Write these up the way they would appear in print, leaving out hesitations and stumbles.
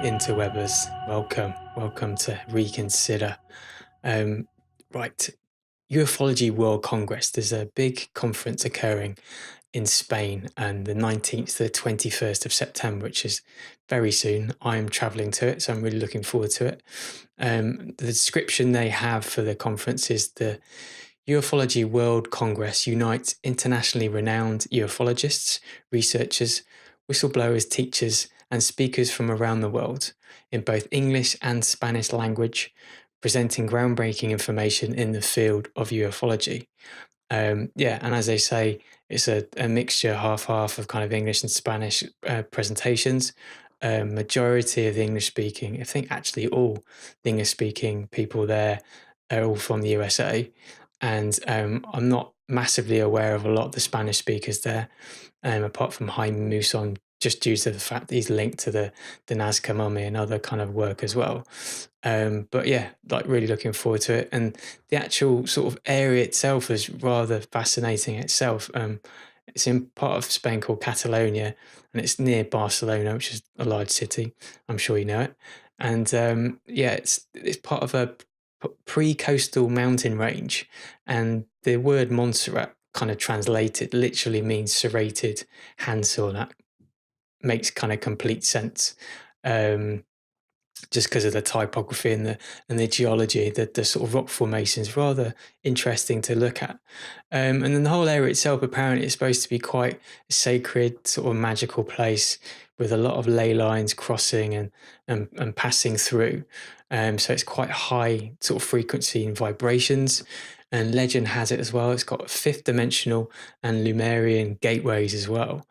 interwebbers. Welcome to Reconsider. Right, Ufology World Congress. There's a big conference occurring in Spain and the 19th to the 21st of September, which is very soon. I'm traveling to it, so I'm really looking forward to it. The description they have for the conference is the Ufology World Congress unites internationally renowned ufologists, researchers, whistleblowers, teachers, and speakers from around the world in both English and Spanish language, presenting groundbreaking information in the field of ufology. And as they say, it's a mixture, half of kind of English and Spanish presentations. Majority of the English speaking, I think actually all the English speaking people there are all from the USA. And I'm not massively aware of a lot of the Spanish speakers there, apart from Jaime Muson, just due to the fact that he's linked to the Nazca mummy and other kind of work as well. But yeah, like really looking forward to it. And the actual sort of area itself is rather fascinating itself. It's in part of Spain called Catalonia, and it's near Barcelona, which is a large city. I'm sure you know it. And it's part of a pre-coastal mountain range, and the word Montserrat kind of translated literally means serrated handsaw. That makes kind of complete sense. Just because of the typography and the geology, the sort of rock formation is rather interesting to look at. And then the whole area itself apparently is supposed to be quite a sacred, sort of magical place with a lot of ley lines crossing and passing through. So it's quite high sort of frequency and vibrations. And legend has it as well, it's got fifth dimensional and Lemurian gateways as well.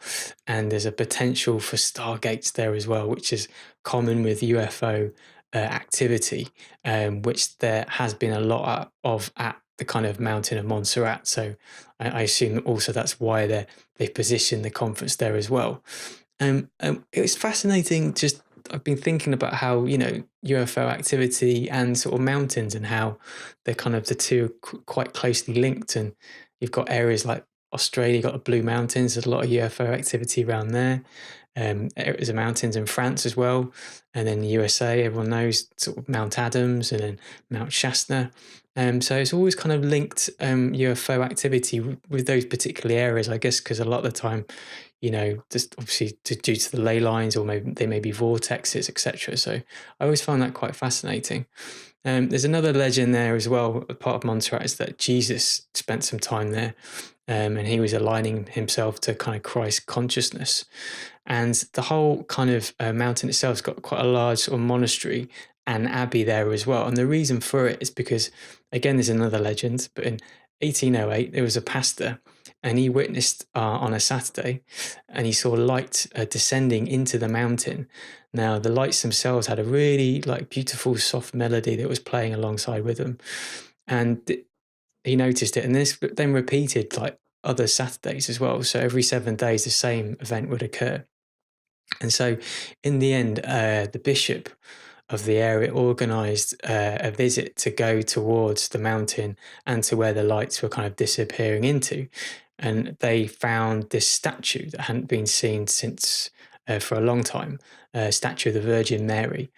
And there's a potential for stargates there as well, which is common with UFO activity, which there has been a lot of at the kind of mountain of Montserrat. So I assume also that's why they've positioned the conference there as well. It was fascinating. Just I've been thinking about how UFO activity and sort of mountains and how they're kind of the two are quite closely linked. And you've got areas like Australia, you've got the Blue Mountains. There's a lot of UFO activity around there. There's mountains in France as well, and then the USA. Everyone knows sort of Mount Adams and then Mount Shasta. So it's always kind of linked UFO activity with those particular areas, I guess, because a lot of the time, just obviously due to the ley lines, or maybe they may be vortexes, etc. So I always find that quite fascinating. There's another legend there as well. A part of Montserrat is that Jesus spent some time there, and he was aligning himself to kind of Christ consciousness. And the whole kind of mountain itself has got quite a large sort of monastery and abbey there as well. And the reason for it is because, again, there's another legend, but in 1808, there was a pastor and he witnessed on a Saturday, and he saw light descending into the mountain. Now, the lights themselves had a really beautiful, soft melody that was playing alongside with them. And he noticed it, and this then repeated other Saturdays as well. So every 7 days, the same event would occur. And so in the end, the bishop of the area organised a visit to go towards the mountain and to where the lights were kind of disappearing into. And they found this statue that hadn't been seen since for a long time, a statue of the Virgin Mary.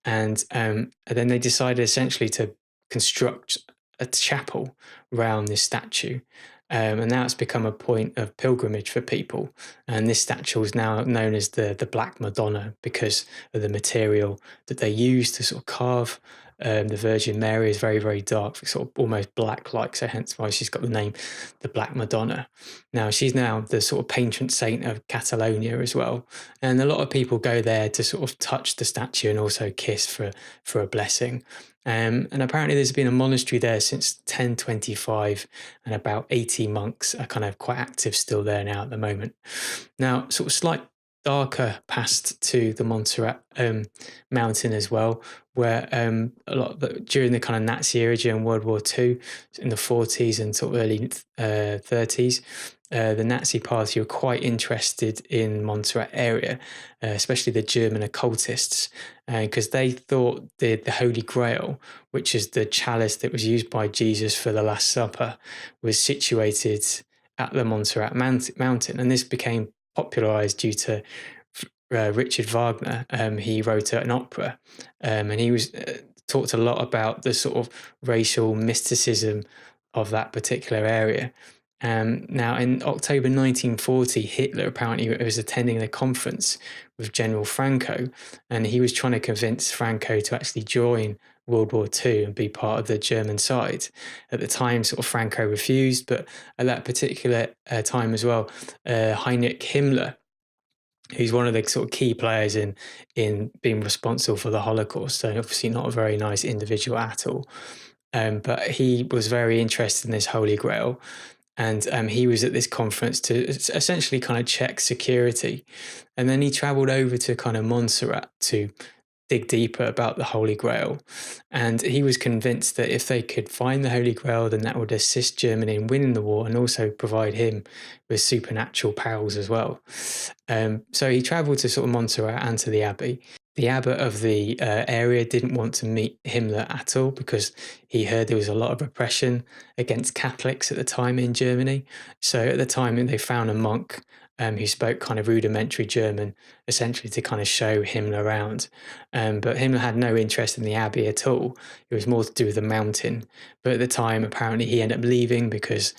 And then they decided essentially to construct a chapel around this statue. And now it's become a point of pilgrimage for people. And this statue is now known as the Black Madonna because of the material that they use to sort of carve. The Virgin Mary is very, very dark, sort of almost black-like, so hence why she's got the name, the Black Madonna. Now, she's now the sort of patron saint of Catalonia as well. And a lot of people go there to sort of touch the statue and also kiss for a blessing. And apparently there's been a monastery there since 1025, and about 80 monks are kind of quite active still there now at the moment. Now, sort of slight darker past to the Montserrat mountain as well, where during the kind of Nazi era during World War II, in the 40s and sort of early 30s, the Nazi party were quite interested in Montserrat area, especially the German occultists, because they thought the Holy Grail, which is the chalice that was used by Jesus for the Last Supper, was situated at the Montserrat mountain. And this became popularized due to Richard Wagner, he wrote an opera, and he was talked a lot about the sort of racial mysticism of that particular area. Now, in October 1940, Hitler apparently was attending a conference with General Franco, and he was trying to convince Franco to actually join World War II and be part of the German side. At the time, sort of Franco refused, but at that particular time as well, Heinrich Himmler, who's one of the sort of key players in being responsible for the Holocaust. So obviously not a very nice individual at all. But he was very interested in this Holy Grail. And he was at this conference to essentially kind of check security. And then he traveled over to kind of Montserrat to dig deeper about the Holy Grail. And he was convinced that if they could find the Holy Grail, then that would assist Germany in winning the war and also provide him with supernatural powers as well. So he traveled to sort of Montserrat and to the Abbey. The abbot of the area didn't want to meet Himmler at all because he heard there was a lot of repression against Catholics at the time in Germany. So at the time, they found a monk who spoke kind of rudimentary German, essentially to kind of show Himmler around. But Himmler had no interest in the abbey at all. It was more to do with the mountain. But at the time, apparently, he ended up leaving because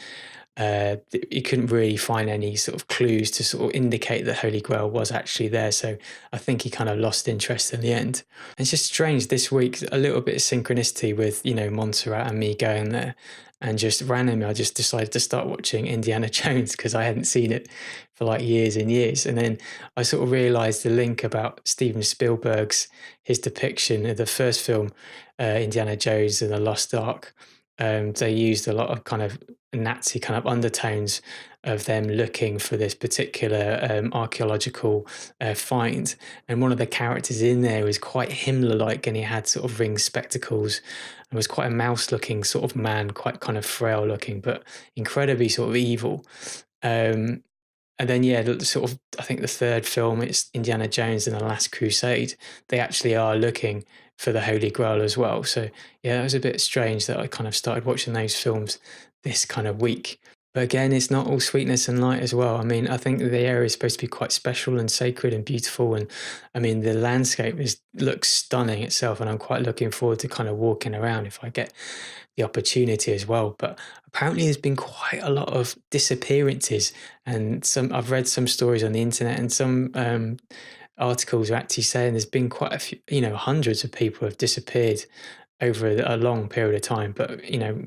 he couldn't really find any sort of clues to sort of indicate that Holy Grail was actually there. So I think he kind of lost interest in the end. And it's just strange this week, a little bit of synchronicity with, Montserrat and me going there. And just randomly, I just decided to start watching Indiana Jones because I hadn't seen it for like years and years. And then I sort of realized the link about Steven Spielberg's, his depiction of the first film, Indiana Jones and the Lost Ark. They used a lot of kind of Nazi kind of undertones of them looking for this particular archaeological find. And one of the characters in there was quite Himmler-like, and he had sort of ringed spectacles and was quite a mouse-looking sort of man, quite kind of frail-looking, but incredibly sort of evil. And then, sort of, I think the third film, it's Indiana Jones and the Last Crusade. They actually are looking for the Holy Grail as well. So, yeah, that was a bit strange that I kind of started watching those films this kind of week. But again, it's not all sweetness and light as well. I mean, I think the area is supposed to be quite special and sacred and beautiful. And I mean, the landscape looks stunning itself. And I'm quite looking forward to kind of walking around if I get the opportunity as well. But apparently there's been quite a lot of disappearances, and I've read some stories on the internet, and some articles are actually saying there's been quite a few, hundreds of people have disappeared over a long period of time, but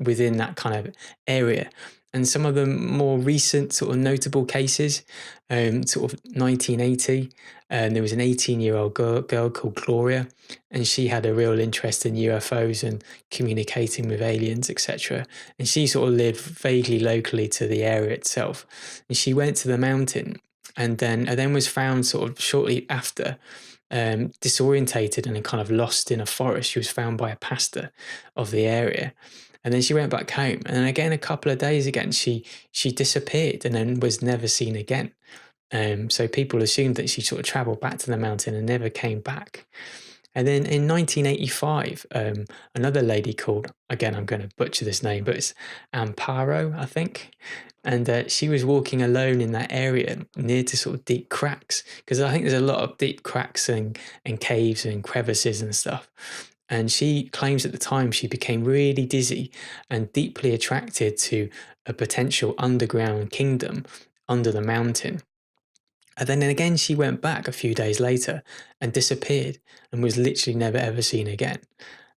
within that kind of area. And some of the more recent sort of notable cases, sort of 1980, there was an 18-year-old girl called Gloria, and she had a real interest in UFOs and communicating with aliens, etc. And she sort of lived vaguely locally to the area itself. And she went to the mountain and then was found sort of shortly after, disorientated and kind of lost in a forest. She was found by a pastor of the area. And then she went back home. And then again, a couple of days again, she disappeared and then was never seen again. So people assumed that she sort of traveled back to the mountain and never came back. And then in 1985, another lady called, again, I'm going to butcher this name, but it's Amparo, I think. And she was walking alone in that area near to sort of deep cracks, because I think there's a lot of deep cracks and caves and crevices and stuff. And she claims at the time she became really dizzy and deeply attracted to a potential underground kingdom under the mountain. And then again, she went back a few days later and disappeared and was literally never ever seen again.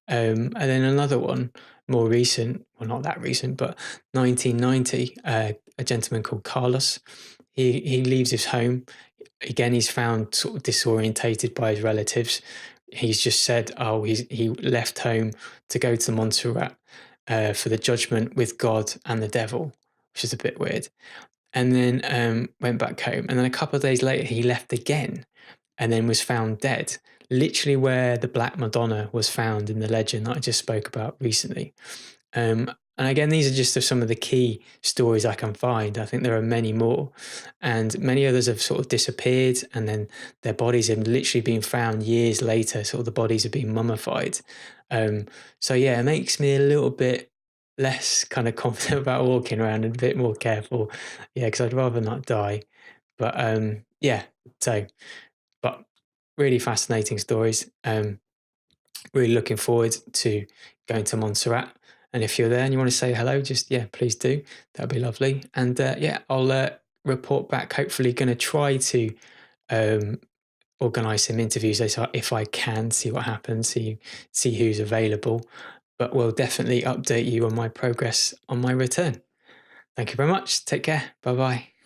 And then another one, more recent, well, not that recent, but 1990, a gentleman called Carlos. He leaves his home. Again, he's found sort of disorientated by his relatives. He's just said, he left home to go to Montserrat for the judgment with God and the devil, which is a bit weird. And then went back home. And then a couple of days later, he left again and then was found dead, literally where the Black Madonna was found in the legend that I just spoke about recently. And again, these are just some of the key stories I can find. I think there are many more, and many others have sort of disappeared, and then their bodies have literally been found years later. Sort of the bodies have been mummified. So yeah, it makes me a little bit less kind of confident about walking around and a bit more careful. Yeah, because I'd rather not die. But yeah, so But really fascinating stories. Really looking forward to going to Montserrat. And if you're there and you want to say hello, just, yeah, please do. That'd be lovely. And yeah, I'll report back. Hopefully going to try to um, organise some interviews if I can, see what happens, see who's available. But we'll definitely update you on my progress on my return. Thank you very much. Take care. Bye bye.